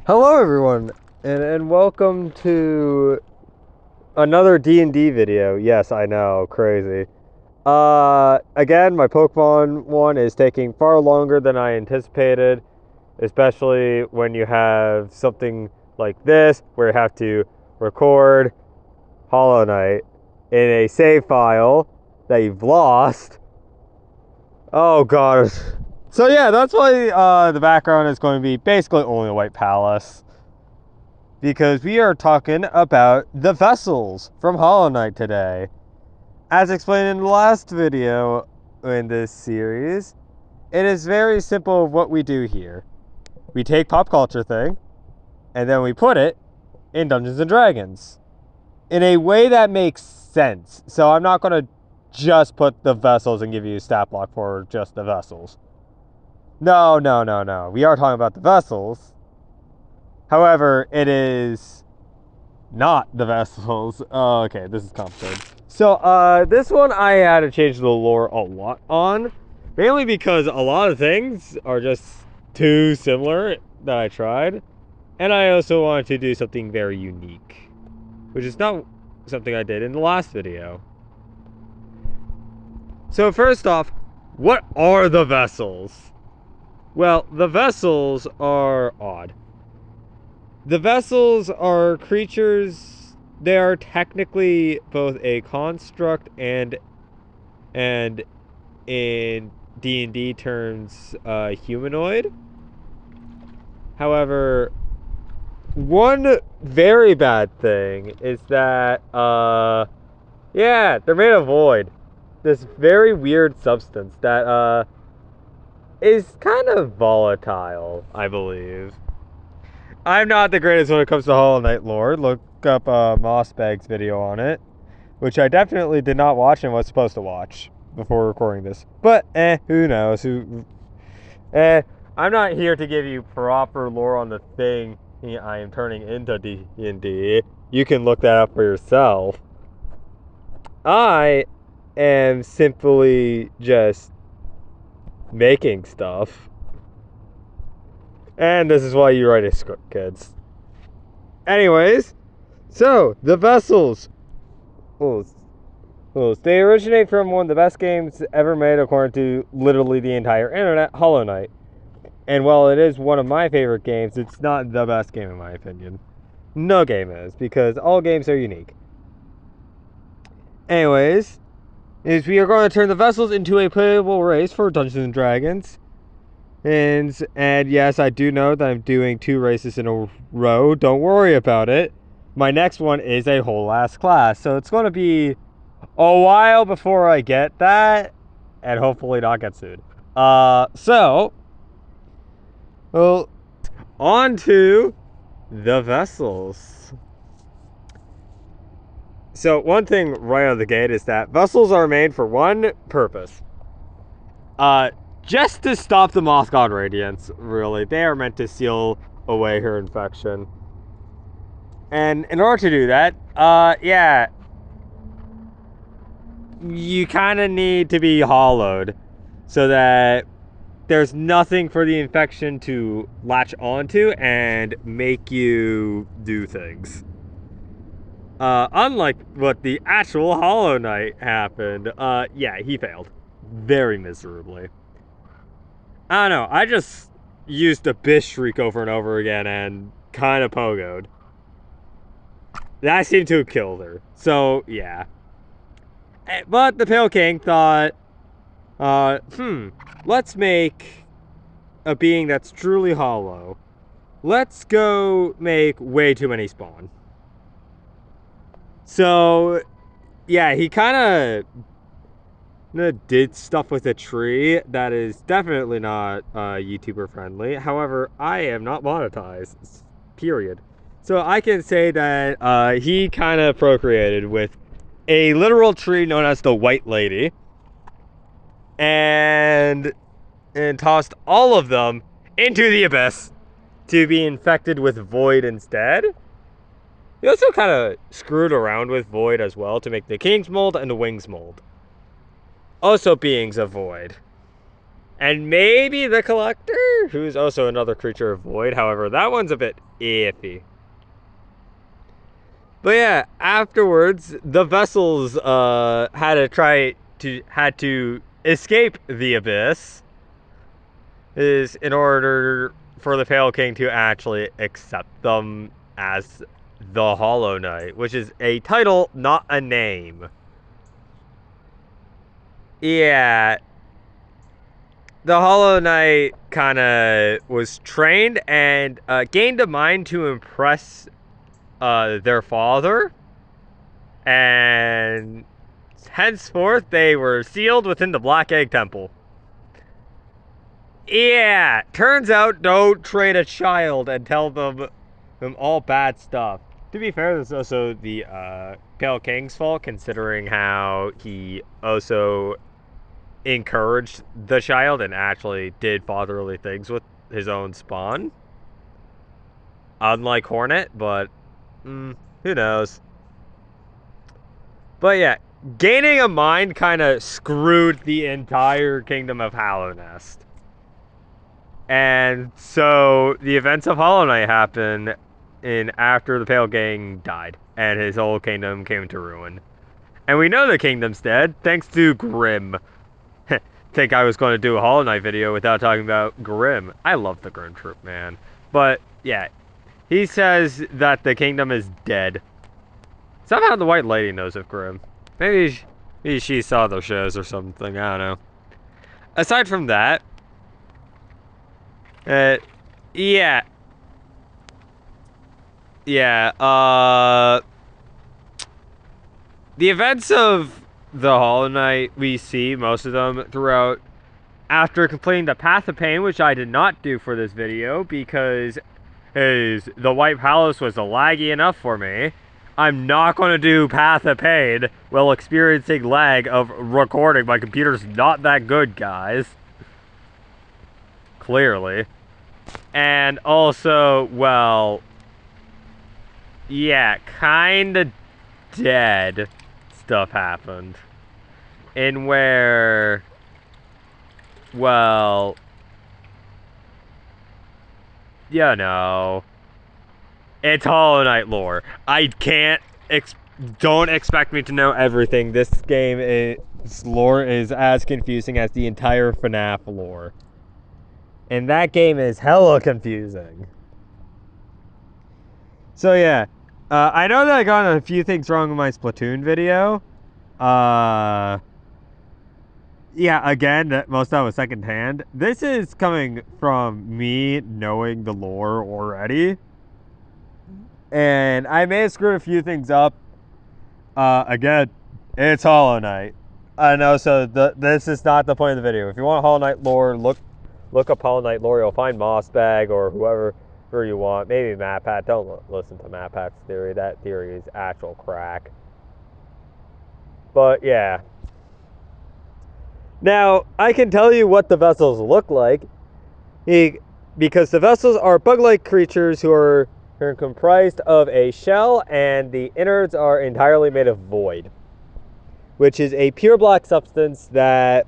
Hello everyone, and welcome to another D&D video. Yes, I know, crazy. Again, my Pokemon one is taking far longer than I anticipated, especially when you have something like this, where you have to record Hollow Knight in a save file that you've lost. Oh god. So yeah, that's why the background is going to be basically only a white palace. Because we are talking about the vessels from Hollow Knight today. As explained in the last video in this series, it is very simple what we do here. We take pop culture thing, and then we put it in Dungeons and Dragons. In a way that makes sense. So I'm not going to just put the vessels and give you a stat block for just the vessels. No. We are talking about the vessels. However, it is not the vessels. Oh, okay, this is complicated. So, this one I had to change the lore a lot on. Mainly because a lot of things are just too similar that I tried. And I also wanted to do something very unique. Which is not something I did in the last video. So first off, what are the vessels? Well, the vessels are odd. The vessels are creatures. They are technically both a construct and in D&D terms, humanoid. However, one very bad thing is that yeah, they're made of void. This very weird substance that is kind of volatile, I believe. I'm not the greatest when it comes to Hollow Knight lore. Look up Mossbag's video on it, which I definitely did not watch and was supposed to watch before recording this. But, who knows? I'm not here to give you proper lore on the thing I am turning into D&D. You can look that up for yourself. I am simply just making stuff. And this is why you write a script, kids. Anyways, so, the vessels. They originate from one of the best games ever made according to literally the entire internet, Hollow Knight. And while it is one of my favorite games, it's not the best game in my opinion. No game is, because all games are unique. Anyways, we are going to turn the vessels into a playable race for Dungeons and Dragons. And yes, I do know that I'm doing 2 races in a row. Don't worry about it. My next one is a whole ass class. So it's going to be a while before I get that. And hopefully not get sued. Well, on to the vessels. So one thing right out of the gate is that vessels are made for one purpose. Just to stop the Moth God Radiance, really. They are meant to seal away her infection. And in order to do that, yeah, you kind of need to be hollowed so that there's nothing for the infection to latch onto and make you do things. Unlike what the actual Hollow Knight happened, yeah, he failed very miserably. I don't know, I just used a Bish Shriek over and over again and kind of pogoed. That seemed to have killed her, so yeah. But the Pale King thought, let's make a being that's truly hollow. Let's go make way too many spawn. So, yeah, he kind of did stuff with a tree that is definitely not YouTuber friendly. However, I am not monetized, period. So I can say that he kind of procreated with a literal tree known as the White Lady, and tossed all of them into the abyss to be infected with void instead. He also kind of screwed around with void as well to make the King's Mold and the Wings Mold. Also beings of void. And maybe the Collector, who's also another creature of void. However, that one's a bit iffy. But yeah, afterwards, the vessels had to escape the abyss, is in order for the Pale King to actually accept them as the Hollow Knight, which is a title, not a name. Yeah, the Hollow Knight kind of was trained and gained a mind to impress their father, and henceforth they were sealed within the Black Egg Temple. Yeah, turns out don't trade a child and tell them all bad stuff. To be fair, this is also the Pale King's fault, considering how he also encouraged the child and actually did fatherly things with his own spawn. Unlike Hornet, but who knows. But yeah, gaining a mind kind of screwed the entire kingdom of Hallownest. And so the events of Hollow Knight happen after the Pale King died and his whole kingdom came to ruin. And we know the kingdom's dead thanks to Grim. Think I was going to do a Hollow Knight video without talking about Grim. I love the Grim troop, man. But yeah, he says that the kingdom is dead. Somehow the White Lady knows of Grim. Maybe she saw those shows or something, I don't know. Aside from that, yeah, the events of the Hollow Knight, we see most of them throughout after completing the Path of Pain, which I did not do for this video because the White Palace was laggy enough for me. I'm not going to do Path of Pain while experiencing lag of recording. My computer's not that good, guys. Clearly. And also, well, yeah, kinda dead stuff happened. In where, well, you know, it's Hollow Knight lore. I can't, don't expect me to know everything. This game's lore is as confusing as the entire FNAF lore. And that game is hella confusing. So yeah, I know that I got a few things wrong with my Splatoon video. Yeah, again, most of that was secondhand. This is coming from me knowing the lore already. And I may have screwed a few things up. Again, it's Hollow Knight. I know, so this is not the point of the video. If you want Hollow Knight lore, look up Hollow Knight lore. You'll find Mossbag or whoever you want. Maybe MatPat. Don't listen to MatPat's theory. That theory is actual crack. But yeah. Now, I can tell you what the vessels look like. Because the vessels are bug-like creatures who are comprised of a shell, and the innards are entirely made of void, which is a pure black substance that,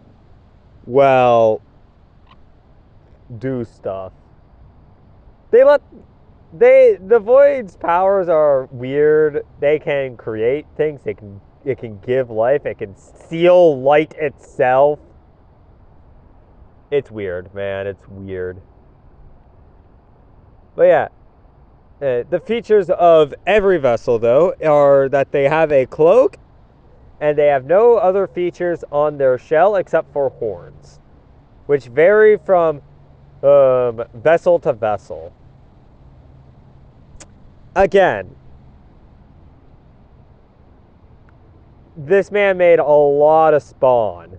well, do stuff. The void's powers are weird. They can create things. It can give life. It can seal light itself. It's weird, man. It's weird. But yeah, the features of every vessel, though, are that they have a cloak, and they have no other features on their shell except for horns, which vary from vessel to vessel. Again, this man made a lot of spawn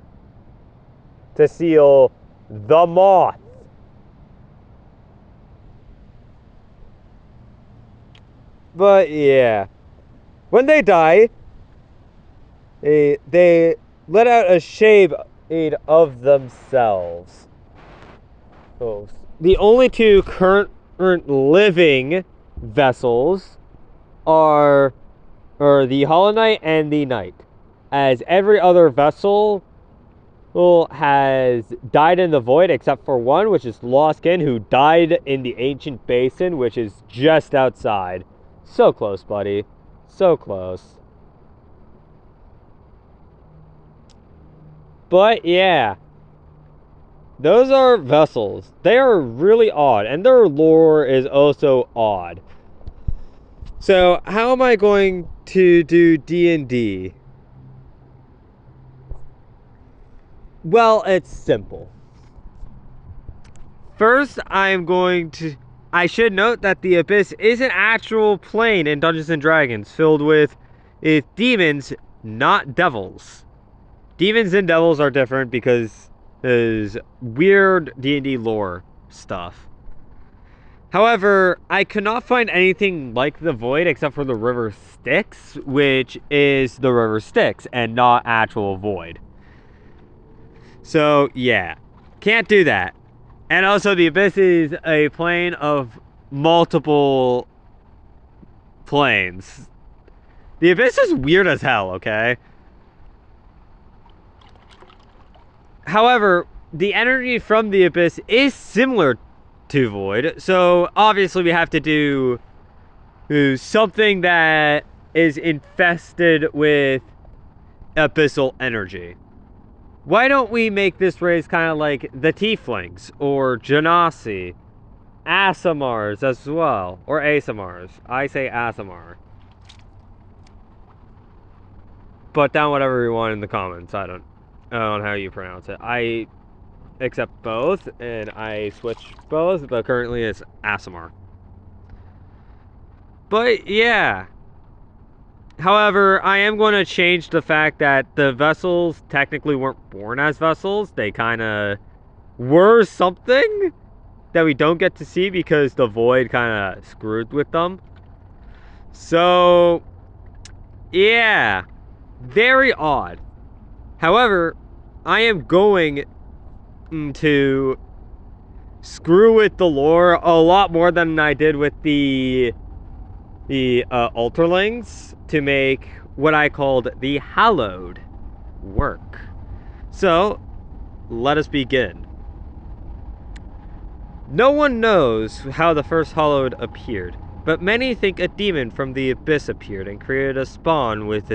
to seal the moth. But yeah, when they die, they let out a shade of themselves. Oh, the only two current living vessels are the Hollow Knight and the Knight, as every other vessel has died in the void, except for one, which is Lost Kin, who died in the ancient basin, which is just outside. So close, buddy. So close. But yeah, those are vessels. They are really odd, and their lore is also odd. So how am I going to do D&D? Well, it's simple. First, I should note that the Abyss is an actual plane in Dungeons & Dragons filled with demons, not devils. Demons and devils are different because there's weird D&D lore stuff. However, I could not find anything like the Void except for the River Styx, which is the River Styx and not actual Void. So, yeah. Can't do that. And also, the Abyss is a plane of multiple planes. The Abyss is weird as hell, okay? However, the energy from the Abyss is similar to Void, so obviously we have to do something that is infested with abyssal energy. Why don't we make this race kind of like the Tieflings, or Genasi, Aasimars as well, or Aasimars. I say Aasimar. Put down whatever you want in the comments. I don't know how you pronounce it. I accept both, and I switch both, but currently it's Aasimar. But yeah. However, I am going to change the fact that the vessels technically weren't born as vessels. They kind of were something that we don't get to see because the Void kind of screwed with them. So, yeah. Very odd. However, I am going to screw with the lore a lot more than I did with the Ultralings to make what I called the Hallowed work. So, let us begin. No one knows how the first Hallowed appeared, but many think a demon from the Abyss appeared and created a spawn with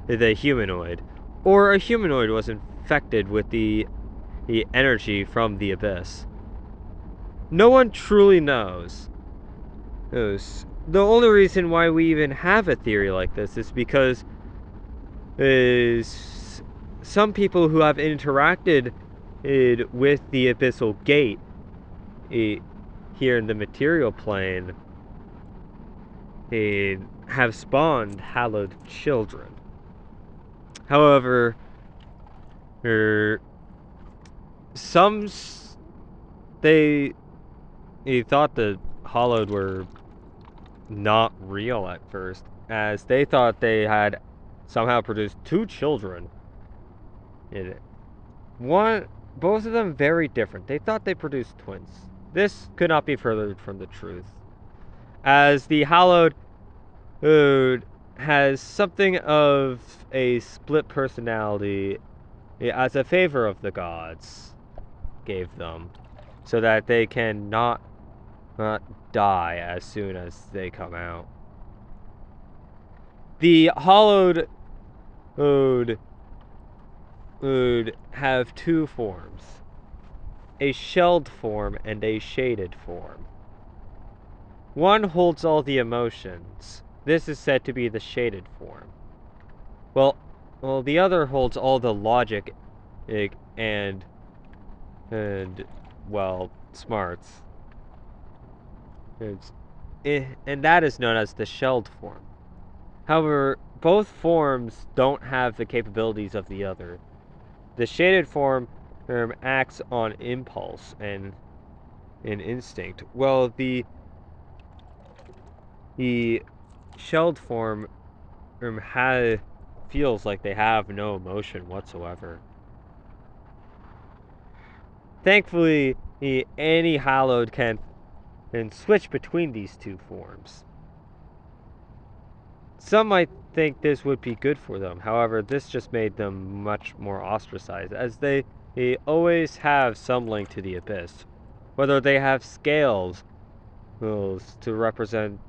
the humanoid, or a humanoid was infected with the energy from the Abyss. No one truly knows. The only reason why we even have a theory like this is because some people who have interacted with the Abyssal Gate here in the material plane have spawned hallowed children. However, they thought the Hallowed were not real at first, as they thought they had somehow produced two children in it. Both of them very different. They thought they produced twins. This could not be further from the truth, as the Hallowed has something of a split personality as a favor of the gods gave them, so that they can not die as soon as they come out. The Hallowed would have two forms, a shelled form and a shaded form. One holds all the emotions. This is said to be the shaded form. Well, the other holds all the logic and well, smarts. And that is known as the shelled form. However, both forms don't have the capabilities of the other. The shaded form acts on impulse and instinct, while the shelled form feels like they have no emotion whatsoever. Thankfully, any Hallowed can switch between these two forms. Some might think this would be good for them. However, this just made them much more ostracized, as they they always have some link to the Abyss. Whether they have scales to represent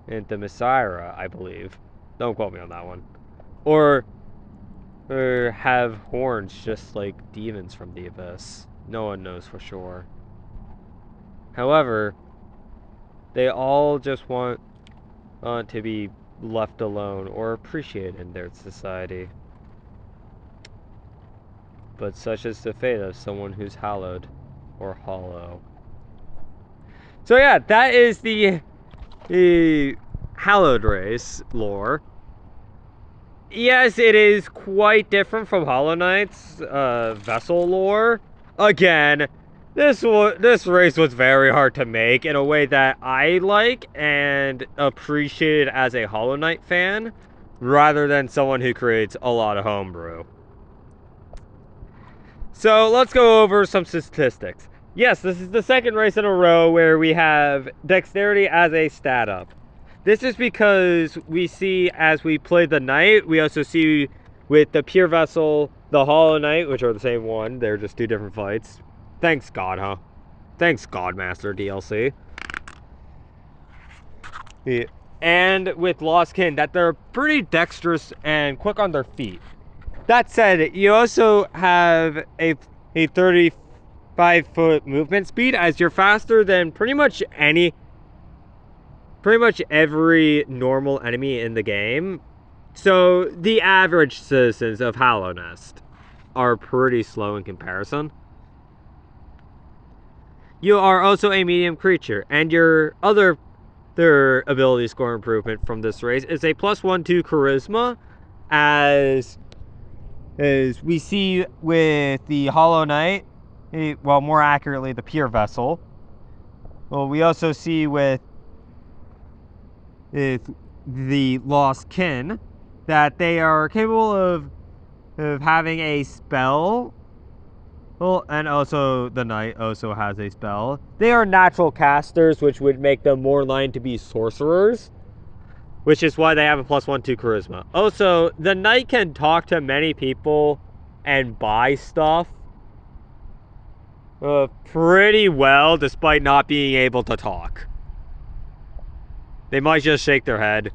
the Messiah, I believe. Don't quote me on that one. Or have horns just like demons from the Abyss. No one knows for sure. However, they all just want to be left alone or appreciated in their society. But such is the fate of someone who's hallowed or hollow. So yeah, that is the hallowed race lore. Yes, it is quite different from Hollow Knight's vessel lore. Again, this race was very hard to make in a way that I like and appreciate as a Hollow Knight fan, rather than someone who creates a lot of homebrew. So let's go over some statistics. Yes, this is the second race in a row where we have dexterity as a stat up. This is because we see as we play the Knight, we also see with the Pure Vessel, the Hollow Knight, which are the same one. They're just two different fights. Thanks God, huh? Thanks Godmaster DLC. Yeah. And with Lost Kin, that they're pretty dexterous and quick on their feet. That said, you also have a 35-foot movement speed, as you're faster than pretty much every normal enemy in the game. So the average citizens of Hallow Nest are pretty slow in comparison. You are also a medium creature, and your other ability score improvement from this race is a +1/2 charisma, as we see with the Hollow Knight, well, more accurately, the Pure Vessel. Well, we also see with the Lost Kin that they are capable of having a spell. Well, and also the Knight also has a spell. They are natural casters, which would make them more aligned to be sorcerers, which is why they have a +1/2 charisma. Also, the Knight can talk to many people and buy stuff pretty well, despite not being able to talk. They might just shake their head.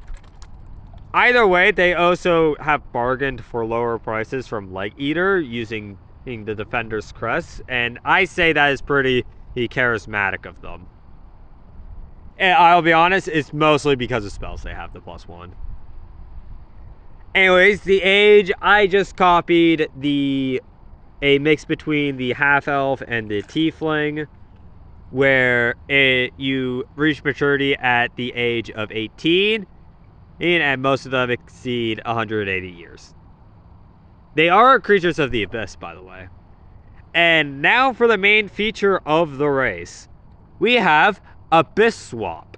Either way, they also have bargained for lower prices from Light Eater using the Defender's Crest, and I say that is pretty charismatic of them. And I'll be honest, it's mostly because of spells they have the +1. Anyways, the age, I just copied a mix between the half-elf and the tiefling, where you reach maturity at the age of 18, and most of them exceed 180 years. They are creatures of the Abyss, by the way. And now for the main feature of the race. We have Abyss Swap.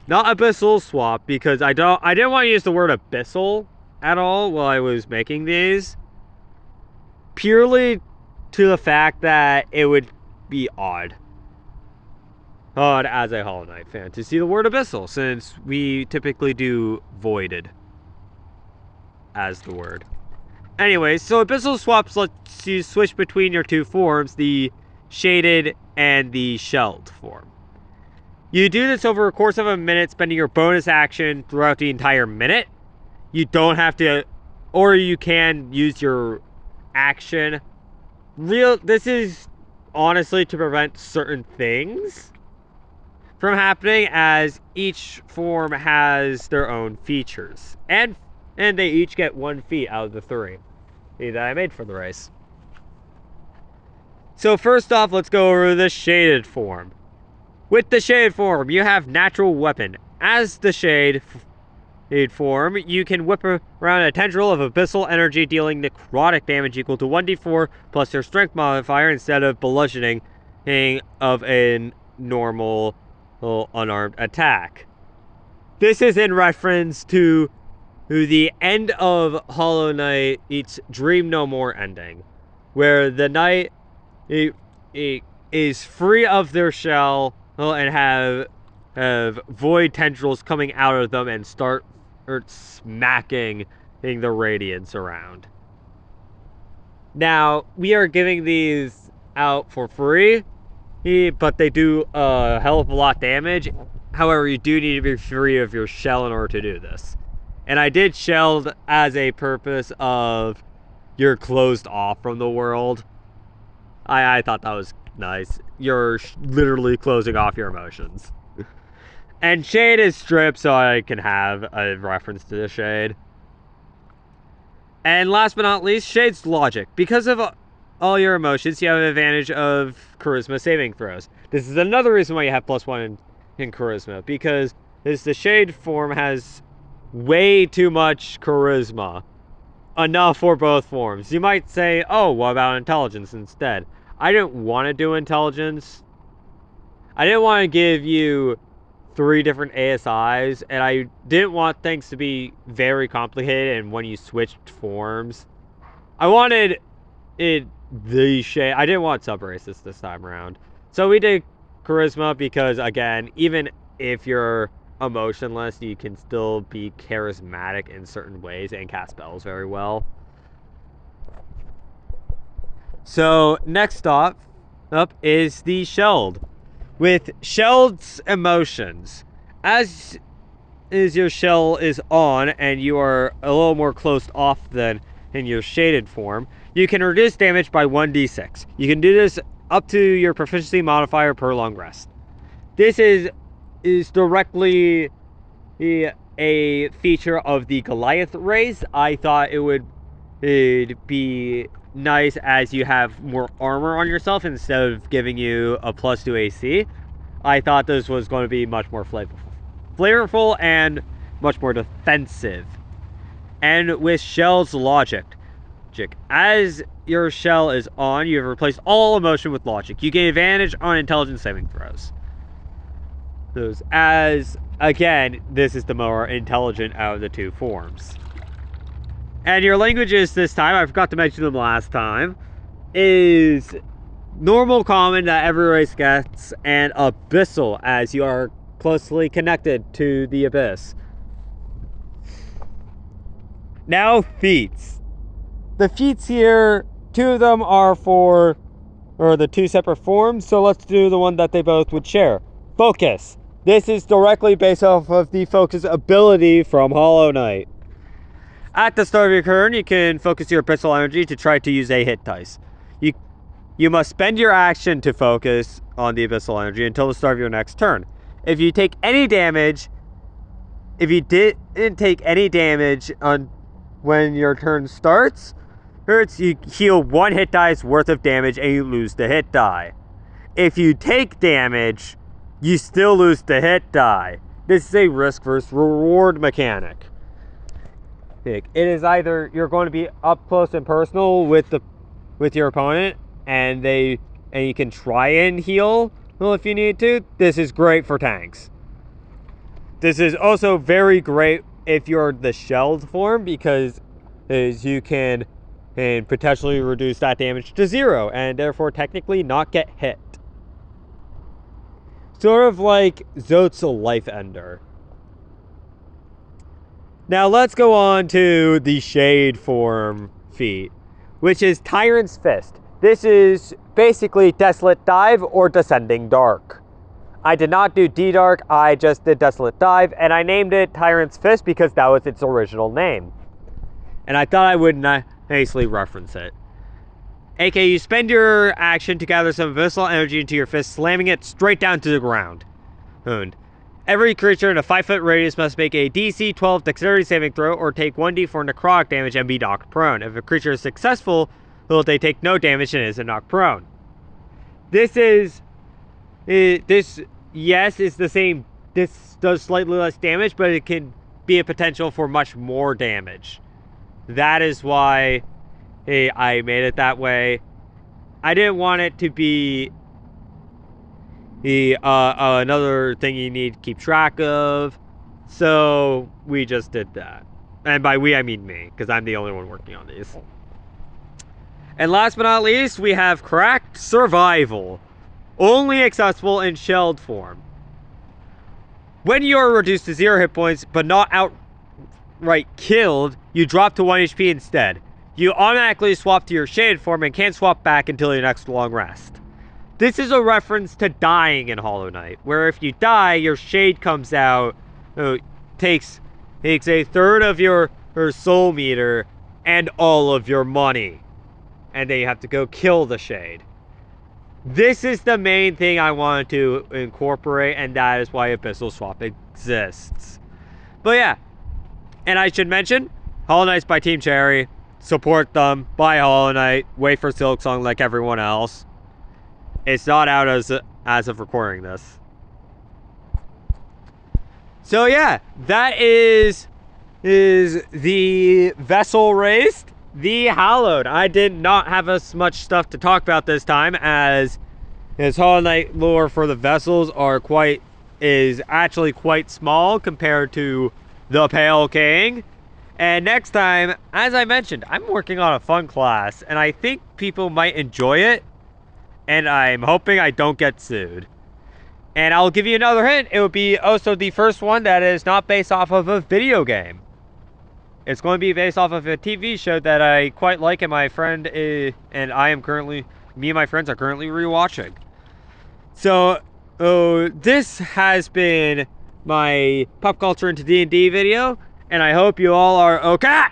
Not Abyssal Swap, because I didn't want to use the word Abyssal at all while I was making these. Purely to the fact that it would be odd as a Hollow Knight fan to see the word Abyssal, since we typically do Voided as the word. Anyways, so Abyssal Swaps lets you switch between your two forms, the Shaded and the Shelled form. You do this over a course of a minute, spending your bonus action throughout the entire minute. You don't have to, or you can use your action. This is honestly to prevent certain things from happening, as each form has their own features. And they each get 1 feat out of the 3 that I made for the race. So first off, let's go over the Shaded form. With the Shaded form, you have Natural Weapon. As the Shaded form, you can whip around a tendril of abyssal energy, dealing necrotic damage equal to 1d4 plus your strength modifier instead of bludgeoning of a normal unarmed attack. This is in reference to the end of Hollow Knight, its Dream No More ending, where the Knight is free of their shell and have void tendrils coming out of them and start smacking the radiance around. Now, we are giving these out for free, but they do a hell of a lot of damage. However, you do need to be free of your shell in order to do this. And I did shelled as a purpose of you're closed off from the world. I thought that was nice. You're literally closing off your emotions. And shade is stripped, so I can have a reference to the shade. And last but not least, shade's logic. Because of all your emotions, you have an advantage of charisma saving throws. This is another reason why you have +1 in charisma, because the shade form has way too much charisma. Enough for both forms. You might say, oh, what about intelligence instead? I didn't want to do intelligence. I didn't want to give you 3 different ASIs, and I didn't want things to be very complicated and when you switched forms. I wanted the shade. I didn't want subraces this time around. So we did charisma because, again, even if you're emotionless, you can still be charismatic in certain ways and cast spells very well. So next up is the shelled. With Shelled's emotions, as your shell is on and you are a little more closed off than in your shaded form, you can reduce damage by 1d6. You can do this up to your proficiency modifier per long rest. This is directly a feature of the Goliath race. I thought it'd be nice as you have more armor on yourself instead of giving you a +2 AC. I thought this was going to be much more flavorful and much more defensive. And with Shell's logic, as your shell is on, you have replaced all emotion with logic. You gain advantage on intelligence saving throws. Again, this is the more intelligent out of the 2 forms. And your languages this time, I forgot to mention them last time, is normal, common that every race gets, and abyssal, as you are closely connected to the abyss. Now, feats. The feats here, 2 of them are the 2 separate forms, so let's do the one that they both would share. Focus. This is directly based off of the focus ability from Hollow Knight. At the start of your turn, you can focus your abyssal energy to try to use a hit dice. You must spend your action to focus on the abyssal energy until the start of your next turn. If you didn't take any damage when your turn starts, you heal 1 hit dice worth of damage and you lose the hit die. If you take damage, you still lose the hit die. This is a risk versus reward mechanic. It is either you're going to be up close and personal with your opponent, and you can try and heal if you need to. This is great for tanks. This is also very great if you're the shelled form, because you can potentially reduce that damage to 0 and therefore technically not get hit. Sort of like Zot's Life Ender. Now let's go on to the shade form feat, which is Tyrant's Fist. This is basically Desolate Dive or Descending Dark. I did not do D-Dark, I just did Desolate Dive, and I named it Tyrant's Fist because that was its original name. And I thought I would nicely reference it. AK, you spend your action to gather some abyssal energy into your fist, slamming it straight down to the ground. Every creature in a 5-foot radius must make a DC 12 dexterity saving throw or take 1d4 necrotic damage and be knocked prone. If a creature is successful, they take no damage and isn't knocked prone. This is the same. This does slightly less damage, but it can be a potential for much more damage. That is why I made it that way. I didn't want it to be another thing you need to keep track of, so we just did that. And by we, I mean me, because I'm the only one working on these. And last but not least, we have Cracked Survival, only accessible in shelled form. When you are reduced to 0 hit points, but not outright killed, you drop to 1 HP instead. you automatically swap to your shaded form and can't swap back until your next long rest. This is a reference to dying in Hollow Knight, where if you die, your shade comes out, takes a third of your soul meter and all of your money. And then you have to go kill the shade. This is the main thing I wanted to incorporate, and that is why Abyssal Swap exists. But yeah, and I should mention, Hollow Knight's by Team Cherry. Support them, buy Hollow Knight, wait for Silksong like everyone else. It's not out as of recording this. So yeah, that is the vessel raised, the Hallowed. I did not have as much stuff to talk about this time, as Hollow Knight lore for the vessels is actually quite small compared to the Pale King. And next time, as I mentioned, I'm working on a fun class, and I think people might enjoy it, and I'm hoping I don't get sued. And I'll give you another hint. It would be also the first one that is not based off of a video game. It's going to be based off of a TV show that I quite like, and my friend me and my friends are currently rewatching. So, this has been my Pop Culture into D&D video, and I hope you all are okay.